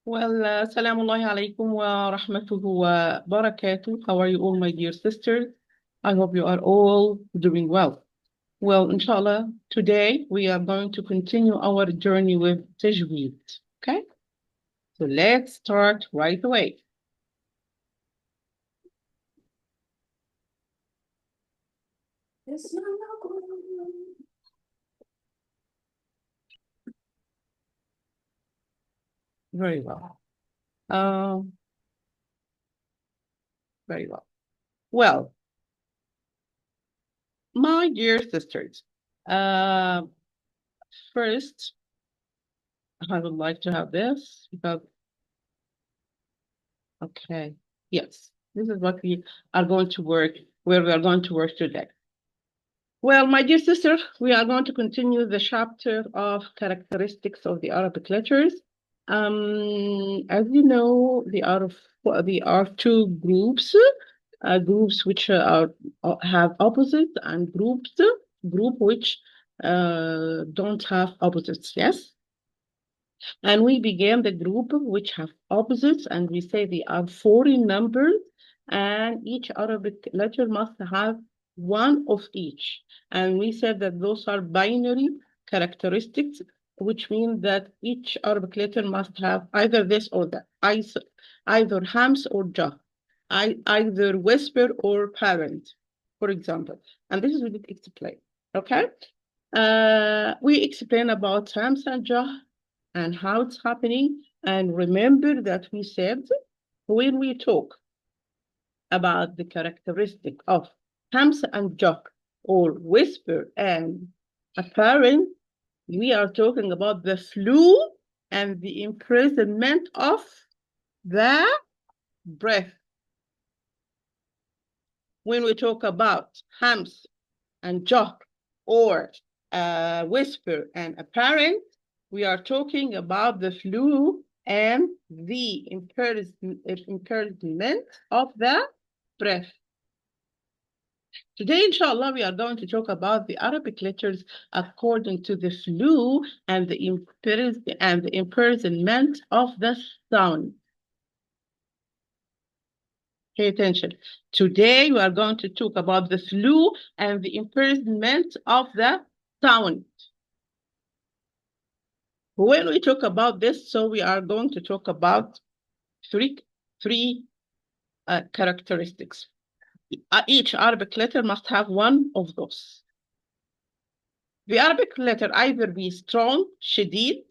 Assalamu alaikum wa rahmatuhu wa barakatuh. How are you all, my dear sisters? I hope you are all doing well. Well, inshallah, today we are going to continue our journey with Tajweed. Okay? So let's start right away. Very well. Very well. Well, my dear sisters, first, I would like to have this because, okay, yes, this is what we are going to work, where we are going to work today. Well, my dear sister, we are going to continue the chapter of characteristics of the Arabic letters. As you know, there are two groups, groups which have opposites and group which don't have opposites. Yes. And we began the group which have opposites, and we say they are four in number, and each Arabic letter must have one of each. And we said that those are binary characteristics, which means that each Arabic letter must have either this or that, either hams or jah, either whisper or parent, for example. And this is what we explain. Okay? We explain about hams and jah and how it's happening. And remember that we said when we talk about the characteristic of hams and jah or whisper and apparent, we are talking about the flow and the imprisonment of the breath. When we talk about hams and jah or whisper and apparent, we are talking about the flow and the imprisonment of the breath. Today, inshallah, we are going to talk about the Arabic letters according to the flow and the imprisonment of the sound. Pay attention. Today, we are going to talk about the flow and the imprisonment of the sound. When we talk about this, so we are going to talk about three characteristics. Each Arabic letter must have one of those. The Arabic letter either be strong, shadid,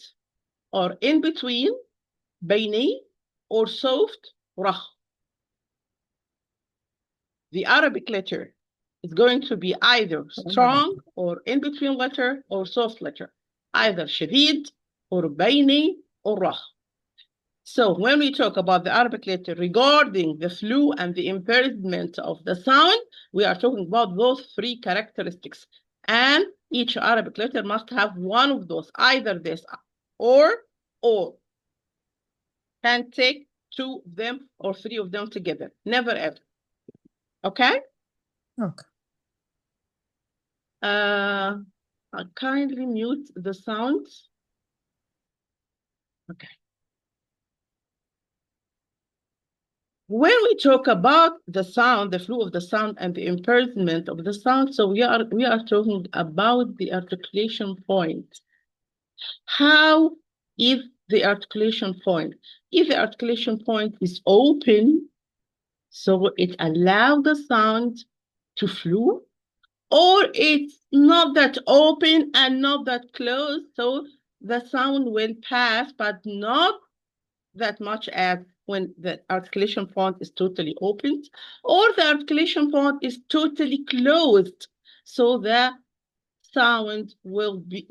or in between, bayni, or soft, rah. The Arabic letter is going to be either strong or in between letter or soft letter, either shadid or bayni or rah. So when we talk about the Arabic letter regarding the flow and the imprisonment of the sound, we are talking about those three characteristics. And each Arabic letter must have one of those, either this or. Can't take two of them or three of them together. Never ever. Okay? Okay. I'll kindly mute the sounds. Okay. When we talk about the sound, the flow of the sound and the imprisonment of the sound, so we are talking about the articulation point. How is the articulation point? If the articulation point is open, so it allows the sound to flow, or it's not that open and not that close, so the sound will pass, but not that much as when the articulation point is totally opened, or the articulation point is totally closed, so the sound will be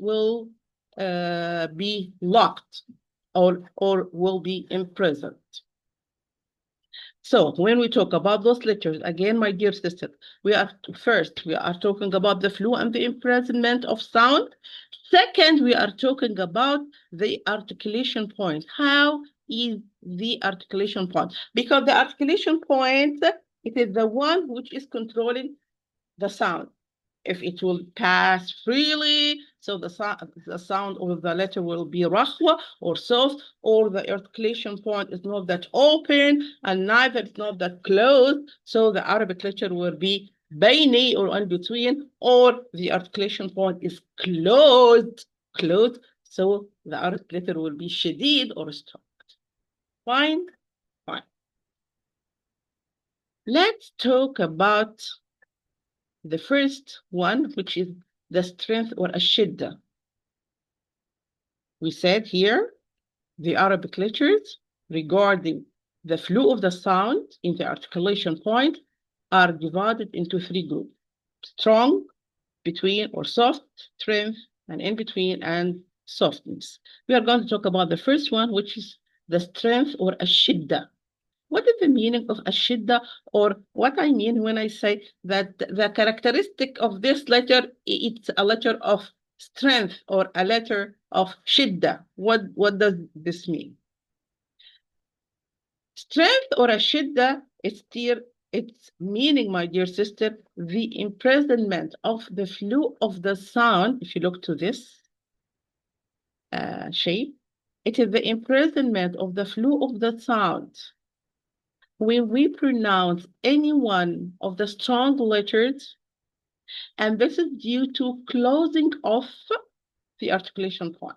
locked or will be imprisoned. So when we talk about those letters, again, my dear sister, we are talking about the flow and the imprisonment of sound. Second, we are talking about the articulation point. How is the articulation point? Because the articulation point, it is the one which is controlling the sound. If it will pass freely, So the sound of the letter will be rahwa or soft, or the articulation point is not that open and neither it's not that closed. So the Arabic letter will be bayni or in between, or the articulation point is closed. So the Arabic letter will be shadid or strong. Fine? Fine. Let's talk about the first one, which is the strength or الشدة. We said here, the Arabic letters regarding the flow of the sound in the articulation point are divided into three groups: strong, between or soft, strength, and in between, and softness. We are going to talk about the first one, which is the strength or الشدة. What is the meaning of الشدة, or what I mean when I say that the characteristic of this letter, it's a letter of strength or a letter of شدة? What does this mean? Strength or الشدة is still its meaning, my dear sister, the imprisonment of the flow of the sound. If you look to this shape, it is the imprisonment of the flow of the sound when we pronounce any one of the strong letters, and this is due to closing off the articulation point.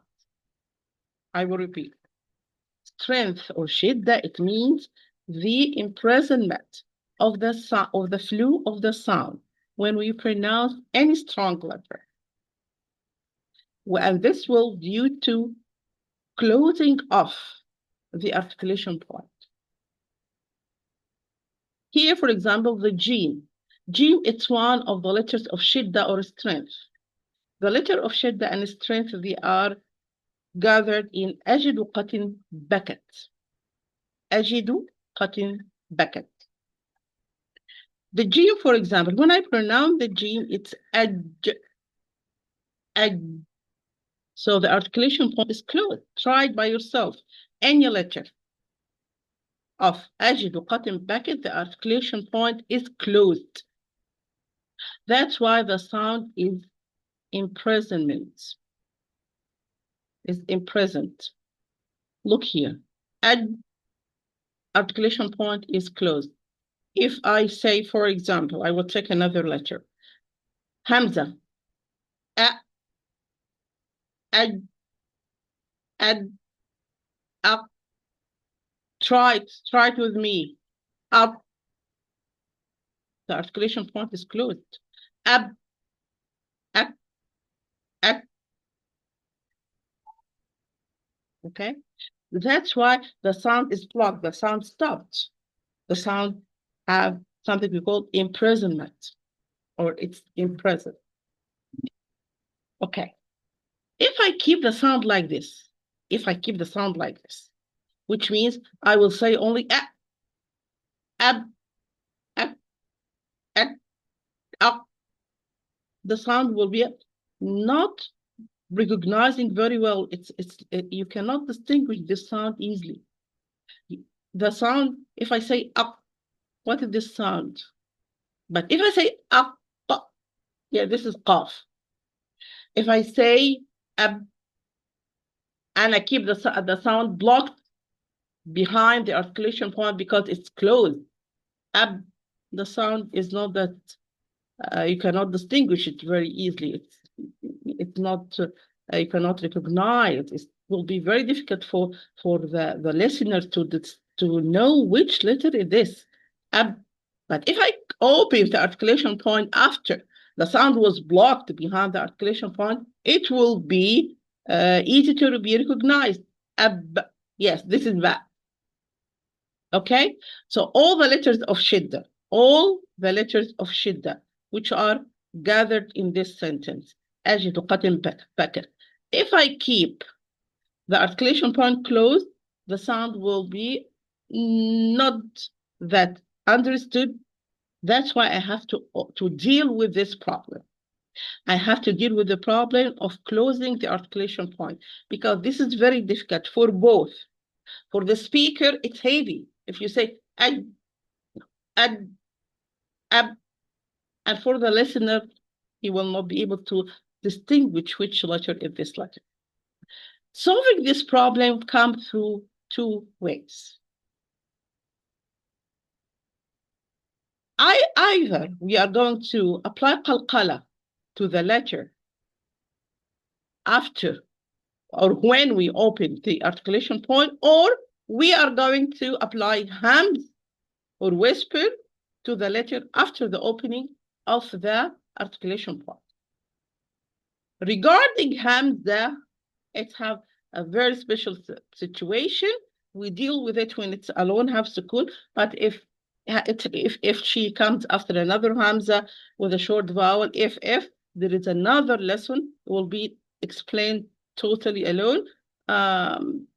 I will repeat. Strength or shidda, it means the imprisonment of the flow of the sound when we pronounce any strong letter. And this will due to closing off the articulation point. Here, for example, the Jim. Jim, it's one of the letters of shidda or strength. The letter of shidda and strength, they are gathered in أجد قط بكت. أجد قط بكت. The Jim, for example, when I pronounce the Jim, it's أج. So the articulation point is closed. Try it by yourself. Any letter of أجد قط بكت, the articulation point is closed. That's why the sound is imprisonment. Is imprisoned. Look here. Articulation point is closed. If I say, for example, I will take another letter. Hamza. Ad. Up. Try it with me. Up. The articulation point is closed. Up. Up. Up. Okay? That's why the sound is blocked. The sound stopped. The sound have something we call imprisonment, or it's imprisoned. Okay. If I keep the sound like this, which means I will say only the sound will be not recognizing very well. You cannot distinguish this sound easily. The sound, if I say up, what is this sound? But if I say up, yeah, this is qaf. If I say ab, and I keep the sound blocked behind the articulation point because it's closed, ab, the sound is not that, you cannot distinguish it very easily. It's not, you cannot recognize. It will be very difficult for the listener to know which letter is this. Ab. But if I open the articulation point after the sound was blocked behind the articulation point, it will be easy to be recognized. Ab. Yes, this is that. Okay? So all the letters of shidda, which are gathered in this sentence. أجد قط بكر. If I keep the articulation point closed, the sound will be not that understood. That's why I have to deal with this problem. I have to deal with the problem of closing the articulation point, because this is very difficult for both. For the speaker, it's heavy. If you say ad, and for the listener, he will not be able to distinguish which letter is this letter. Solving this problem comes through two ways. Either we are going to apply qalqala to the letter after or when we open the articulation point, or we are going to apply hams or whisper to the letter after the opening of the articulation point. Regarding hamza, it have a very special situation. We deal with it when it's alone have sukun, but if she comes after another hamza with a short vowel, if there is another lesson, it will be explained totally alone, and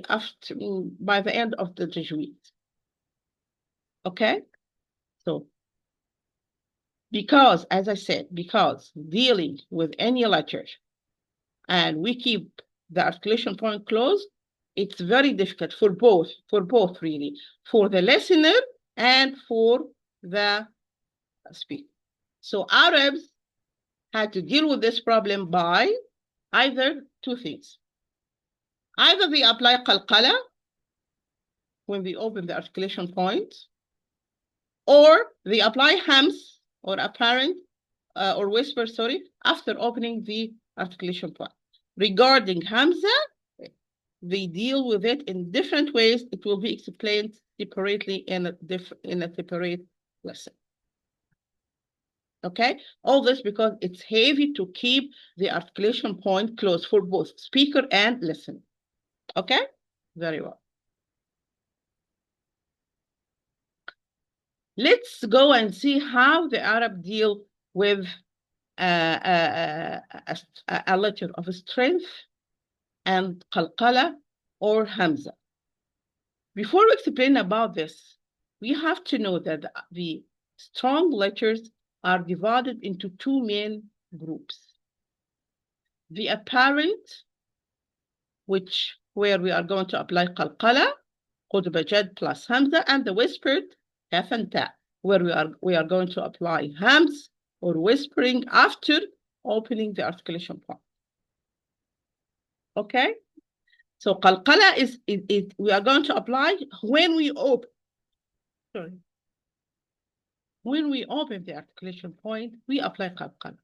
after by the end of the tajweed. Okay, so because, as I said, because dealing with any letter and we keep the articulation point closed, it's very difficult for both really, for the listener and for the speaker. So Arabs had to deal with this problem by either two things. Either they apply qalqala when they open the articulation point, or they apply hams or apparent or whisper, sorry, after opening the articulation point. Regarding hamza, they deal with it in different ways. It will be explained separately in a separate lesson. Okay, all this because it's heavy to keep the articulation point closed for both speaker and listener. Okay, very well. Let's go and see how the Arab deal with a letter of strength and qalqala or hamza. Before we explain about this, we have to know that the strong letters are divided into two main groups. The apparent, where we are going to apply qalqala, qutb jad plus hamza, and the whispered, kaf and ta, where we are going to apply hams or whispering after opening the articulation point. Okay, so qalqala is we are going to apply when we open. Sorry. When we open the articulation point, we apply qalqala.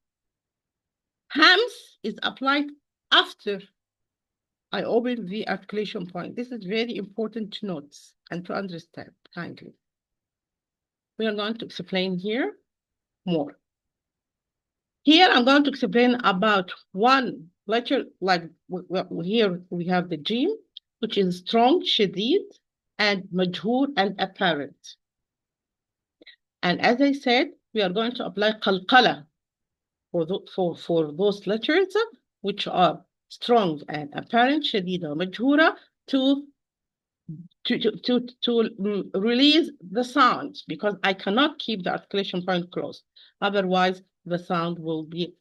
Hams is applied after I open the articulation point. This is very important to note and to understand kindly. We are going to explain here more. Here I'm going to explain about one letter, like here we have the jim, which is strong, shadid, and majhur and apparent. And as I said, we are going to apply qalqala for those letters which are strong and apparent, shadida, majhura, to release the sounds, because I cannot keep the articulation point closed. Otherwise, the sound will be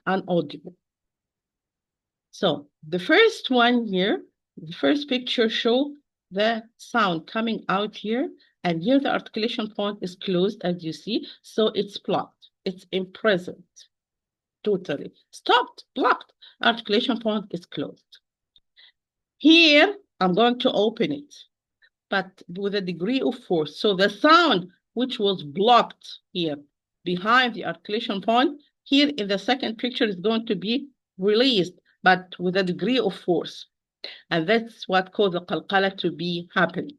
inaudible. So the first one here, the first picture show the sound coming out here, and here the articulation point is closed, as you see, so it's blocked, it's imprisoned, totally stopped, blocked. Articulation point is closed. Here, I'm going to open it, but with a degree of force. So the sound which was blocked here behind the articulation point, here in the second picture is going to be released, but with a degree of force. And that's what caused the qalqala to be happened.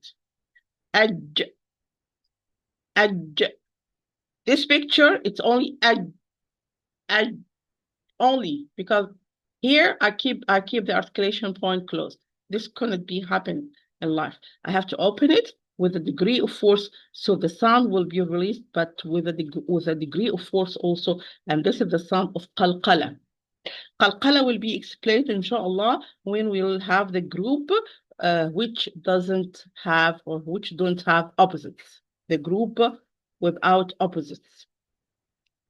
Aj. This picture, it's only aj only, because here I keep the articulation point closed. This cannot be happening in life. I have to open it with a degree of force, so the sound will be released, but with a degree of force also. And this is the sound of qalqala. Qalqala will be explained, inshallah, when we will have the group which doesn't have, or which don't have opposites. The group without opposites.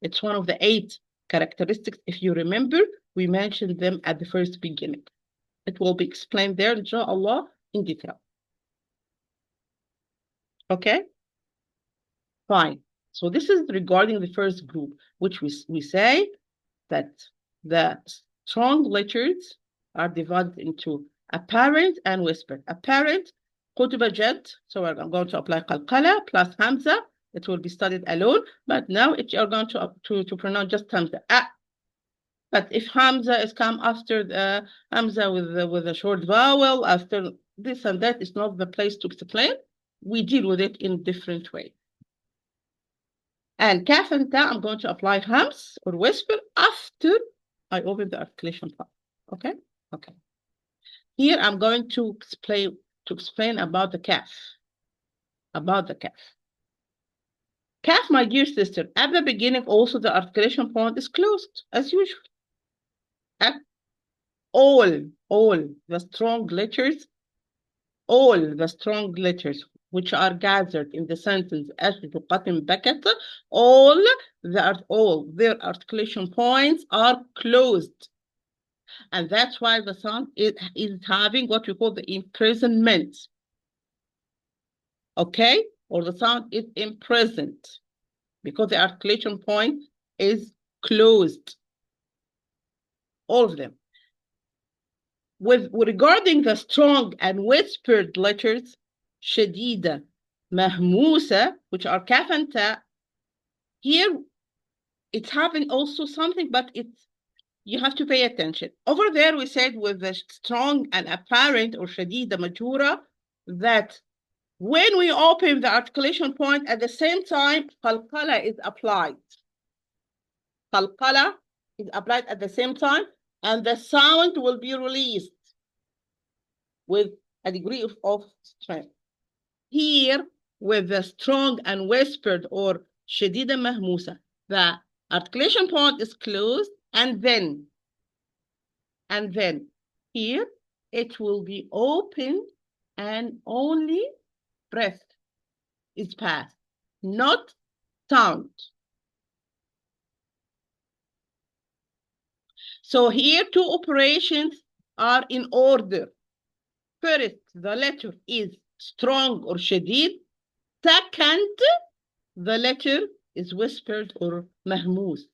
It's one of the 8 characteristics. If you remember, we mentioned them at the first beginning. It will be explained there, inshallah, in detail. Okay? Fine. So this is regarding the first group, which we say that the strong letters are divided into apparent and whispered. Apparent, قطب جد. So I'm going to apply qalqala plus hamza. It will be studied alone, but now you're going to pronounce just hamza. But if hamza is come after the hamza with a short vowel, after this and that, is not the place to explain. We deal with it in different way. And kaf and ta, I'm going to apply hams or whisper after I open the articulation part. Okay? Okay. Here I'm going to explain about the kaf. About the kaf. Kaf, my dear sister, at the beginning also the articulation point is closed as usual. At all the strong letters which are gathered in the sentence as all their articulation points are closed. And that's why the sound is having what we call the imprisonment. Okay? Or the sound is imprisoned because the articulation point is closed. All of them. Regarding the strong and whispered letters, شديدة, مهموسة, which are kaf and ta, here it's having also something, but you have to pay attention. Over there, we said with the strong and apparent or شديدة مجهورة, that when we open the articulation point at the same time, qalqala is applied. Qalqala is applied at the same time, and the sound will be released with a degree of strength. Here, with the strong and whispered or شديدة مهموسة, the articulation point is closed, and then here it will be open and only breath is passed, not sound. So here two operations are in order. First, the letter is strong or shadid. Second, the letter is whispered or mahmouz.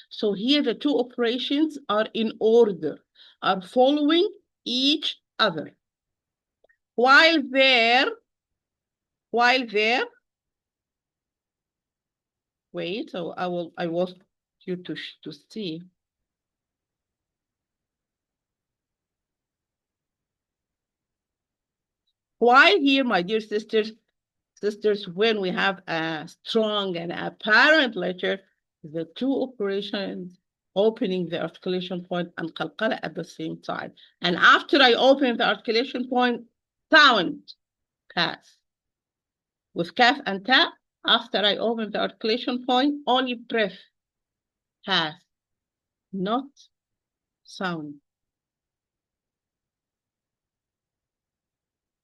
So here the two operations are in order, are following each other. While there, wait, so I want you to see. While here, my dear sisters, when we have a strong and apparent letter, the two operations, opening the articulation point and qalqala at the same time. And after I open the articulation point, sound pass. With kaf and ta, after I open the articulation point, only breath pass, not sound.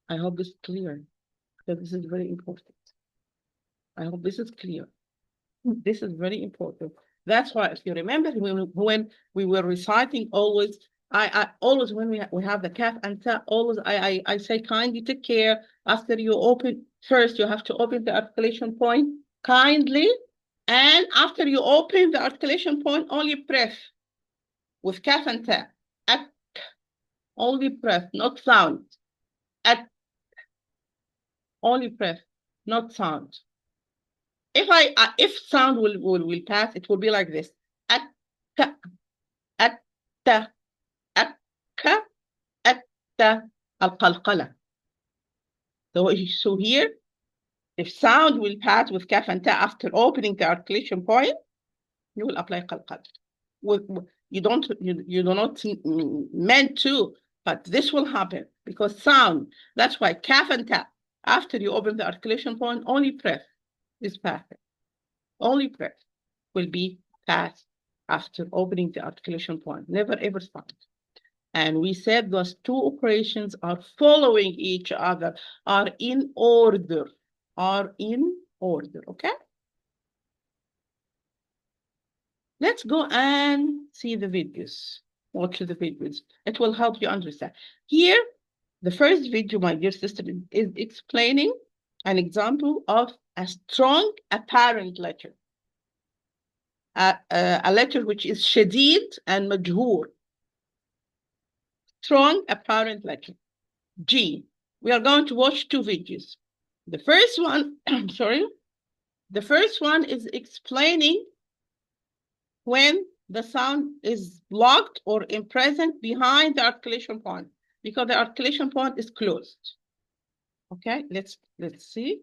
I hope this is clear, because this is very important. I hope this is clear. This is very important. That's why, if you remember, when we were reciting, always, I always, when we have the kaf and ta, always I say kindly take care. After you open, first you have to open the articulation point kindly, and after you open the articulation point, only breath with kaf and ta. At, only breath, not sound. At, only breath, not sound. If sound will pass, it will be like this. Akka, atta, akka, atta, al-qalqala. So here, if sound will pass with kaf and ta after opening the articulation point, you will apply qalqala. You do not meant to, but this will happen because sound. That's why kaf and ta, after you open the articulation point, only breath is passed. Only breath will be passed after opening the articulation point. Never ever sound. And we said those two operations are following each other, are in order, okay? Let's go and see the videos. Watch the videos. It will help you understand. Here, the first video, my dear sister, is explaining an example of a strong apparent letter. a letter which is شديد and مجهور. Strong apparent letter. G. We are going to watch two videos. The first one, sorry, the first one is explaining when the sound is blocked or imprisoned behind the articulation point because the articulation point is closed. Okay, let's see.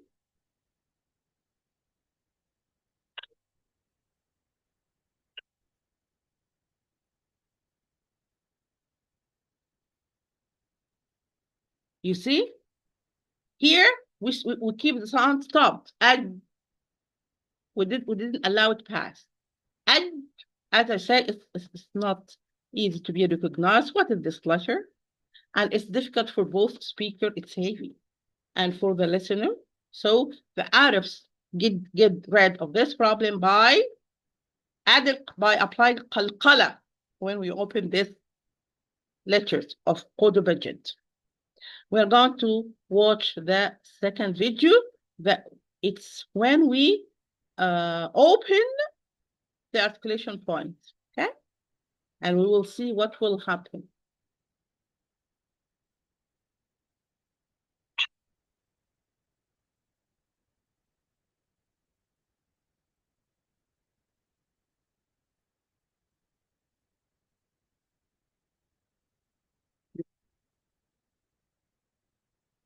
You see? Here we keep the sound stopped and we didn't allow it to pass. And as I said, it's not easy to be recognized. What is this letter? And it's difficult for both speaker, it's heavy, and for the listener. So the Arabs get rid of this problem by applying qalqala when we open this letters of Qudubajid. We're going to watch the second video. That it's when we open the articulation point, okay? And we will see what will happen.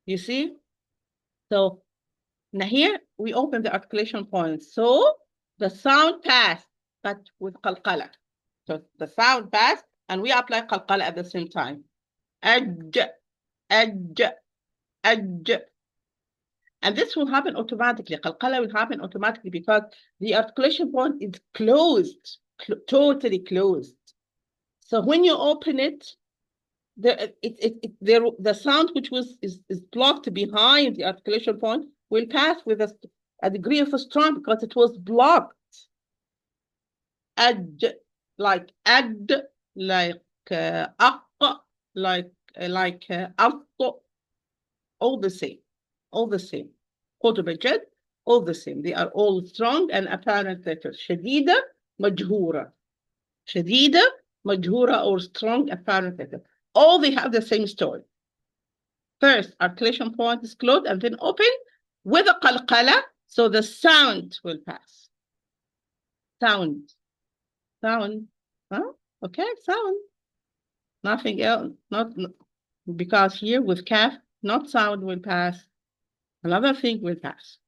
You see? So now here we open the articulation point. So the sound passed, but with qalqala. So the sound passed, and we apply qalqala at the same time. Ajj, ajj, ajj. And this will happen automatically. Qalqala will happen automatically because the articulation point is closed, totally closed. So when you open it, the sound which is blocked behind the articulation point will pass with a degree of strong because it was blocked. Ad, like ad, like aq, like all the same, all the same. قطب all the same. They are all strong and apparent letters. شديدة مجهورة. شديدة مجهورة or strong apparent letters. All they have the same story. First, articulation point is closed and then open with a qalqala, so the sound will pass. Sound. Huh? Okay, sound. Nothing else. Not because here with kaf, not sound will pass. Another thing will pass.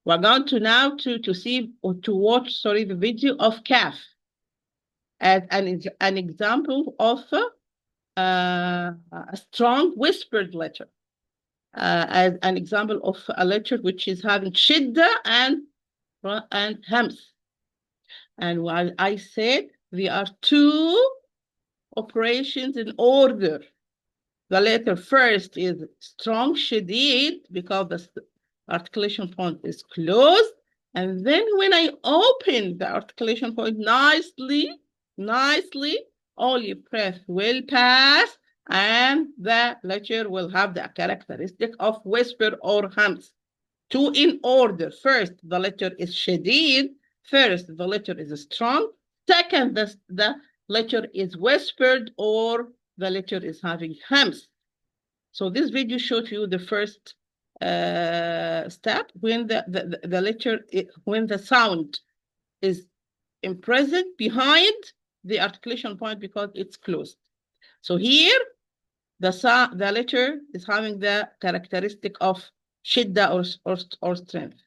We're going to now to see or to watch, sorry, the video of kaf as an example of a strong whispered letter. As an example of a letter which is having shidda and hams. And while I said there are two operations in order. The letter first is strong shadid because the articulation point is closed. And then when I open the articulation point nicely, all your breath will pass and the letter will have the characteristic of whisper or hams. Two in order. First, the letter is shadid. First, the letter is strong. Second, the letter is whispered or the letter is having hams. So this video shows you the first step when the letter, when the sound is imprisoned behind the articulation point because it's closed. So here, the letter is having the characteristic of shidda or strength.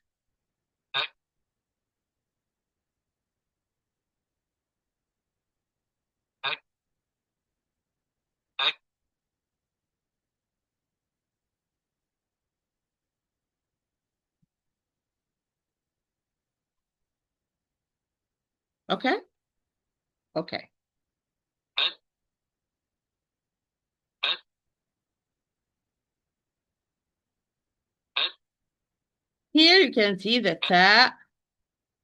Okay? Okay. Here you can see the ta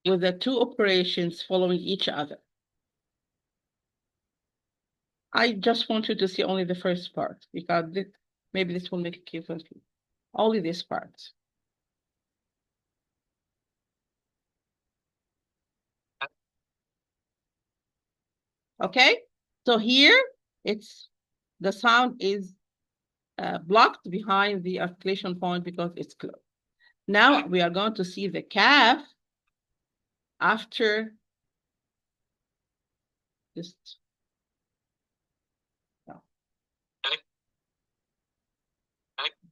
with the two operations following each other. I just want you to see only the first part because maybe this will make it clear for you. Only this part. Okay? So here, the sound is blocked behind the articulation point because it's closed. Now we are going to see the calf after just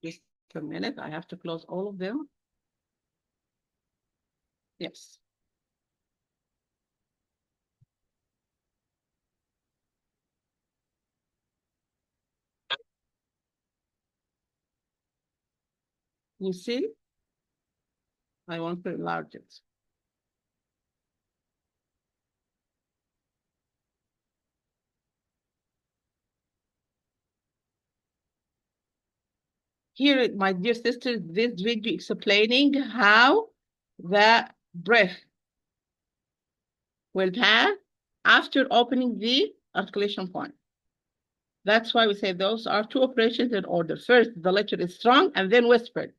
just a minute. I have to close all of them. Yes. You see? I want to enlarge it. Here, my dear sisters, this video explaining how the breath will pass after opening the articulation point. That's why we say those are two operations in order. First, the letter is strong and then whispered.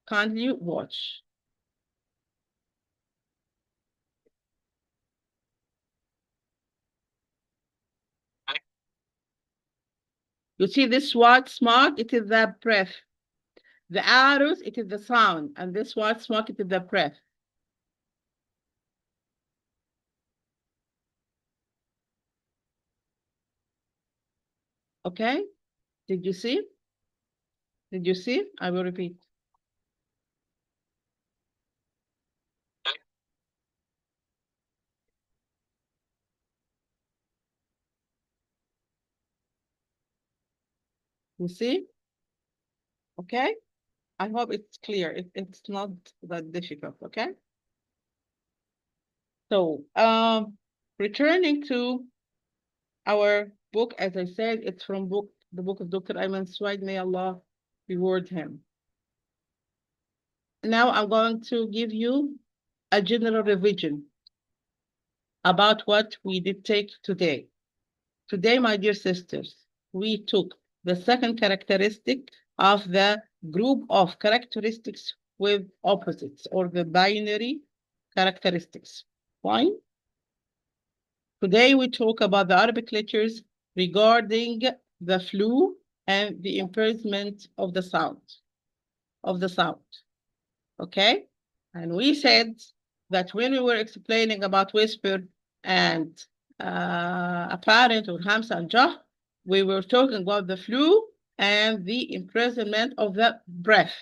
Kindly watch. You see this white smoke, it is the breath. The arrows, it is the sound. And this white smoke, it is the breath. Okay? Did you see? Did you see? I will repeat. You see? Okay? I hope it's clear. It's not that difficult, okay? So, returning to our book, as I said, it's from the book of Dr. Ayman Swaid. May Allah reward him. Now I'm going to give you a general revision about what we did take today. Today, my dear sisters, we took the second characteristic of the group of characteristics with opposites, or the binary characteristics. Fine? Today, we talk about the Arabic letters regarding the flu and the improvement of the sound. Okay? And we said that when we were explaining about whisper and apparent or hamsa and jah, we were talking about the flu and the imprisonment of the breath.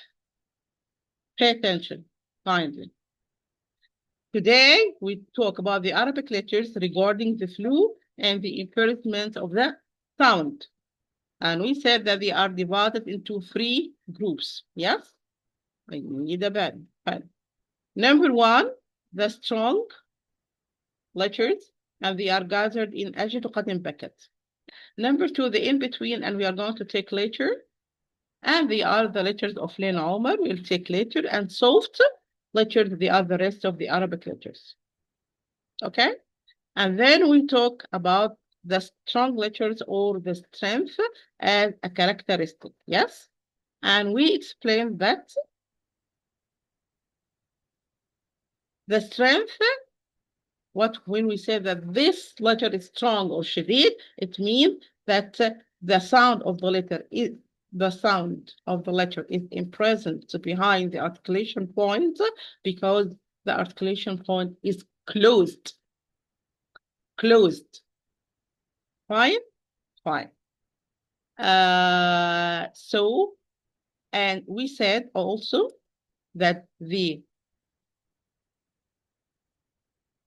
Pay attention, kindly. Today, we talk about the Arabic letters regarding the flu and the imprisonment of the sound. And we said that they are divided into three groups. Yes? I need a pen. Number one, the strong letters, and they are gathered in أجد قدم bucket. Number two, the in-between, and we are going to take later. And they are the letters of Lena Omar, we'll take later. And soft letters, they are the rest of the Arabic letters. Okay? And then we talk about the strong letters or the strength as a characteristic. Yes? And we explained that the strength, when we say that this letter is strong or shadid, it means that the sound of the letter is present behind the articulation point because the articulation point is closed. Fine? Fine. So, and we said also that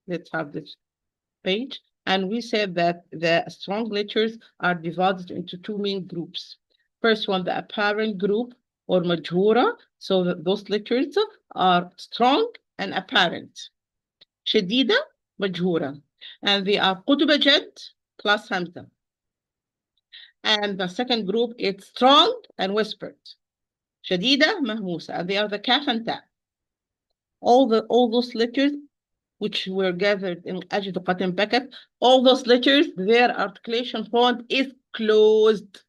let's have this page. And we said that the strong letters are divided into two main groups. First one, the apparent group or majhura. So those letters are strong and apparent. Shadida, majhura. And they are قطب جد plus hamza. And the second group is strong and whispered. Shadida, mahmusa. And they are the kaf and ta. All those letters which were gathered in أجد قدم bucket, all those letters, their articulation point is closed.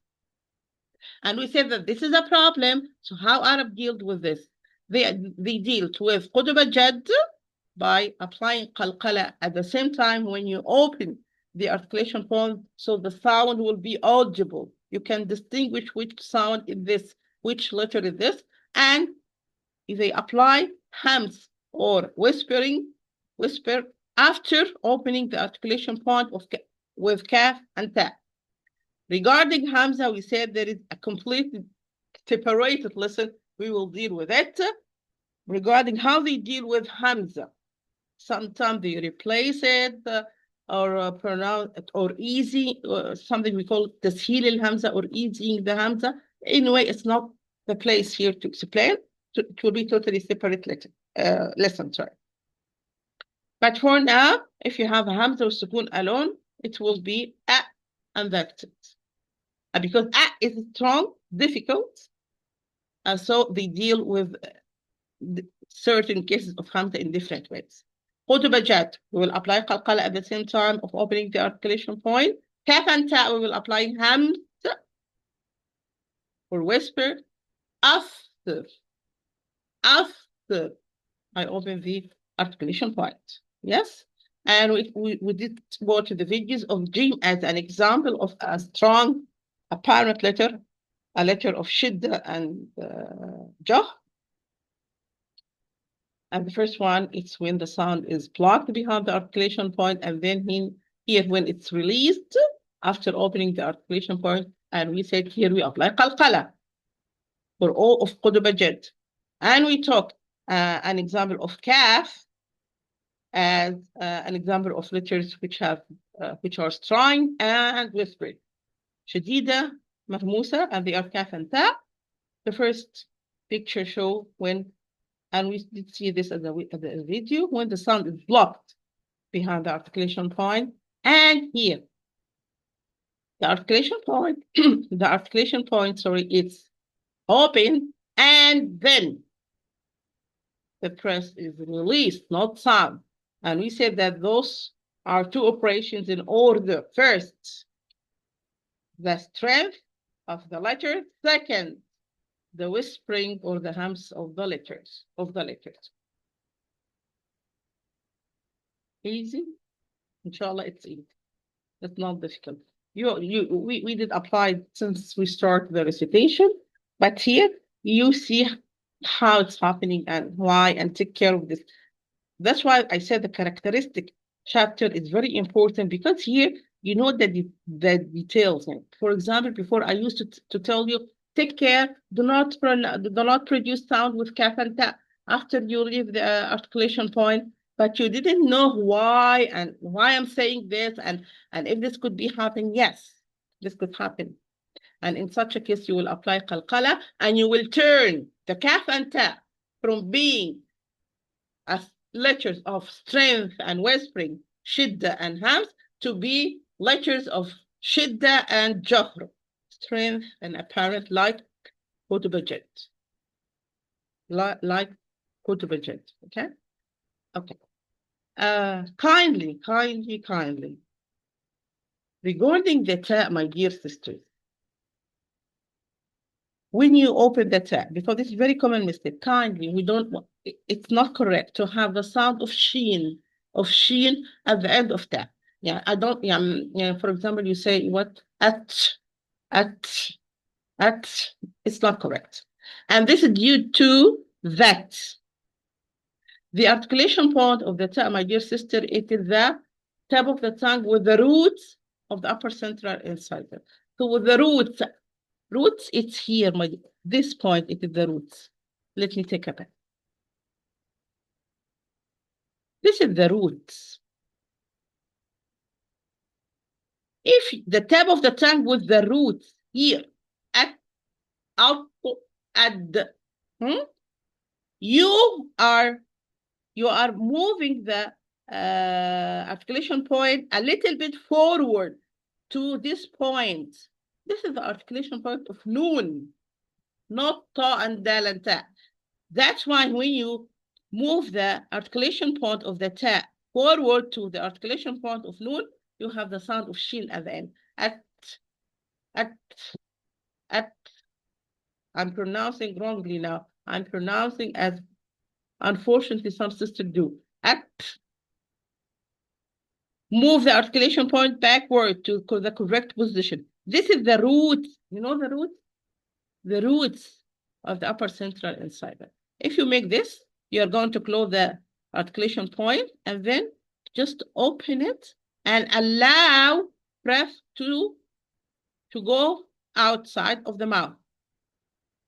And we said that this is a problem. So how Arab dealt with this? They dealt with قطب جد by applying qalqala at the same time when you open the articulation point, so the sound will be audible. You can distinguish which sound is this, which letter is this, and if they apply hams or whisper after opening the articulation point with kaf and ta. Regarding hamza, we said there is a complete separated lesson. We will deal with it. Regarding how they deal with hamza, sometimes they replace it or pronounce it or easy, something we call tasheel al-hamza or easing the hamza. Anyway, it's not the place here to explain. It will be totally separate lesson, sorry. But for now, if you have a hamza or sukun alone, it will be a, and that's it. Because a is strong, difficult, and so they deal with certain cases of hamza in different ways. Qutbajat, we will apply qalqala at the same time of opening the articulation point. Kaf and ta, we will apply hamza or whisper after I open the articulation point. Yes? And we did go to the videos of jim as an example of a strong apparent letter, a letter of shidda and jah. And the first one, it's when the sound is blocked behind the articulation point, and then here when it's released after opening the articulation point, and we said here we apply qalqala for all of qudbajat. And we took an example of kaf as an example of letters which are strong and whispered. Shadida, mahmusa, and they are kaf and ta. The first picture show when, and we did see this as a video, when the sound is blocked behind the articulation point. And here, the articulation point, it's open, and then the press is released, not sound. And we said that those are two operations in order. First, the strength of the letter. Second, the whispering or the hums of the letters. Easy? Inshallah, it's easy. It's not difficult. We did apply since we start the recitation, but here you see how it's happening and why, and take care of this. That's why I said the characteristic chapter is very important, because here you know the details. For example, before I used to tell you, take care, do not produce sound with kaf and ta after you leave the articulation point, but you didn't know why and why I'm saying this and if this could be happening. Yes, this could happen. And in such a case, you will apply qalqala, and you will turn the kaf and ta from being as letters of strength and whispering, shidda and hams, to be letters of shidda and jahr, strength and apparent, like qutbajat. Like qutbajat, okay? Okay. Kindly. Regarding the ta, my dear sisters, when you open the ta, because this is very common mistake, kindly, it's not correct to have the sound of sheen at the end of ta. Yeah, I don't, for example, you say what? At, it's not correct. And this is due to that. The articulation point of the ta, my dear sister, it is the tip of the tongue with the roots of the upper central incisor. So with the roots, it's here, this point, it is the roots. Let me take a pen. This is the roots. If the tip of the tongue with the roots here, you are moving the articulation point a little bit forward to this point. This is the articulation point of noon, not ta and dal and ta. That's why when you move the articulation point of the ta forward to the articulation point of noon, you have the sound of shin at the end. I'm pronouncing wrongly now. I'm pronouncing as, unfortunately, some sisters do. Move the articulation point backward to the correct position. This is the root. You know the root? The roots of the upper central incisor. If you make this, you're going to close the articulation point and then just open it and allow breath to go outside of the mouth.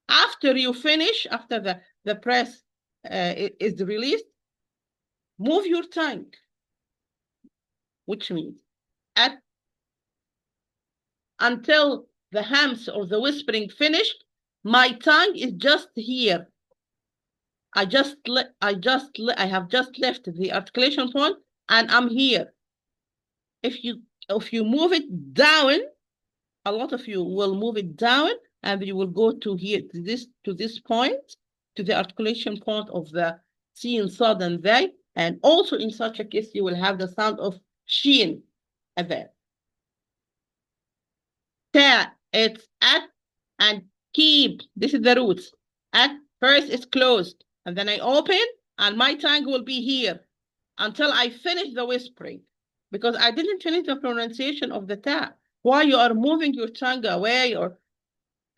After you finish, after the breath is released, move your tongue, which means until the hams or the whispering finished, my tongue is just here. I have just left the articulation point and I'm here. If you move it down, a lot of you will move it down and you will go to here, to this point, to the articulation point of the sin, sad, and they. And also in such a case, you will have the sound of shin there. Ta, it's at and keep. This is the roots. At first it's closed, and then I open, and my tongue will be here until I finish the whispering, because I didn't finish the pronunciation of the ta. Why you are moving your tongue away, or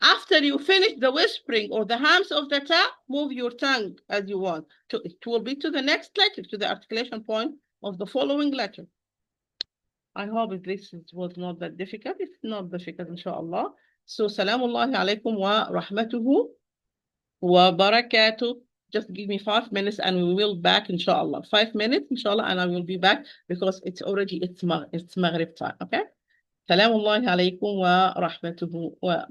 after you finish the whispering or the hams of the ta, move your tongue as you want. It will be to the next letter, to the articulation point of the following letter. I hope this was not that difficult. It's not difficult, inshallah. So, salamullahi alaykum wa rahmatuhu wa barakatuh. Just give me 5 minutes and we will back, inshallah. 5 minutes, inshallah, and I will be back because it's Maghrib time, okay? Salamullahi alaykum wa rahmatuhu wa